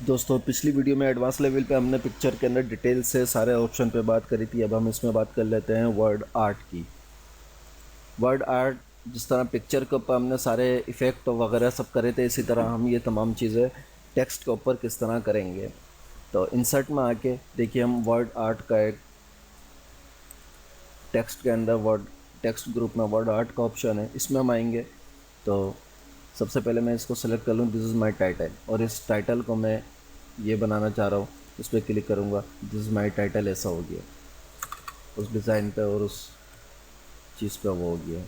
दोस्तों पिछली वीडियो में एडवांस लेवल पे हमने पिक्चर के अंदर डिटेल से सारे ऑप्शन पे बात करी थी। अब हम इसमें बात कर लेते हैं वर्ड आर्ट की। वर्ड आर्ट जिस तरह पिक्चर के ऊपर हमने सारे इफ़ेक्ट वगैरह सब करे थे, इसी तरह हम ये तमाम चीज़ें टेक्स्ट के ऊपर किस तरह करेंगे। तो इंसर्ट में आके देखिए, हम वर्ड आर्ट का एक टेक्स्ट के अंदर वर्ड टेक्स्ट ग्रुप में वर्ड आर्ट का ऑप्शन है, इसमें हम आएंगे। तो सबसे पहले मैं इसको सेलेक्ट कर लूँ, दिस इज़ माई टाइटल, और इस टाइटल को मैं ये बनाना चाह रहा हूँ। इस पर क्लिक करूँगा, दिस इज़ माई टाइटल ऐसा हो गया उस डिज़ाइन पे और उस चीज़ पे वो हो गया।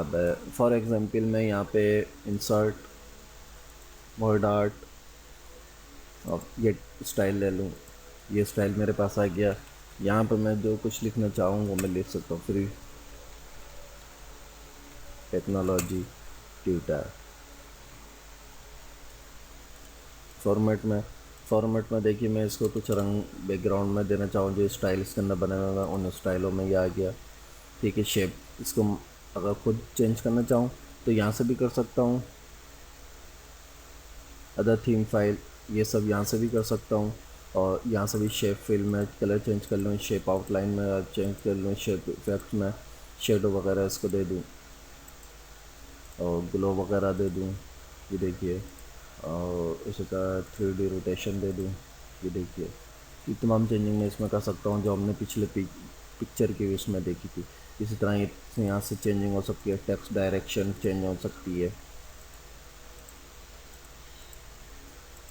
अब फॉर एग्ज़ाम्पल मैं यहाँ पे इंसर्ट वर्ड आर्ट और ये स्टाइल ले लूँ, ये स्टाइल मेरे पास आ गया। यहाँ पर मैं जो कुछ लिखना चाहूँ वो मैं लिख सकता हूँ, फ्री टेक्नोलॉजी ट्यूटर। फॉर्मेट में देखिए, मैं इसको कुछ रंग बैकग्राउंड में देना चाहूँ, जो स्टाइल इसके अंदर बने हुए हैं उन स्टाइलों में ये आ गया। ठीक है, शेप इसको अगर खुद चेंज करना चाहूँ तो यहाँ से भी कर सकता हूँ। अदर थीम फाइल ये सब यहाँ से भी कर सकता हूँ, और यहाँ से भी शेप फिल में कलर चेंज कर लूँ, शेप आउटलाइन में चेंज कर लूँ, शेप इफेक्ट में शेडो वगैरह इसको दे दूँ और ग्लो वगैरह दे दूँ, ये देखिए। और इसी का 3D रोटेशन दे दूँ, ये देखिए। ये तमाम चेंजिंग मैं इसमें कर सकता हूँ जो हमने पिछले पिक्चर की उसमें देखी थी। इसी तरह ये यहाँ से चेंजिंग हो सकती है, टेक्स्ट डायरेक्शन चेंज हो सकती है,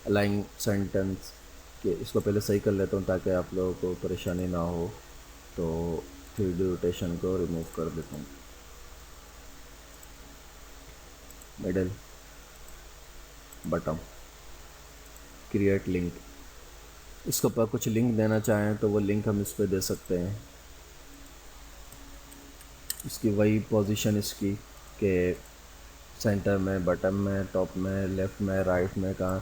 अलाइन सेंटेंस के। इसको पहले सही कर लेता हूँ ताकि आप लोगों को परेशानी ना हो। तो 3D रोटेशन को रिमूव कर देता हूँ, मिडल बटन, क्रिएट लिंक। इसके ऊपर कुछ लिंक देना चाहें तो वो लिंक हम इस पर दे सकते हैं। इसकी वही पोजीशन इसकी के सेंटर में, बटन में, टॉप में, लेफ़्ट में, राइट में, कहाँ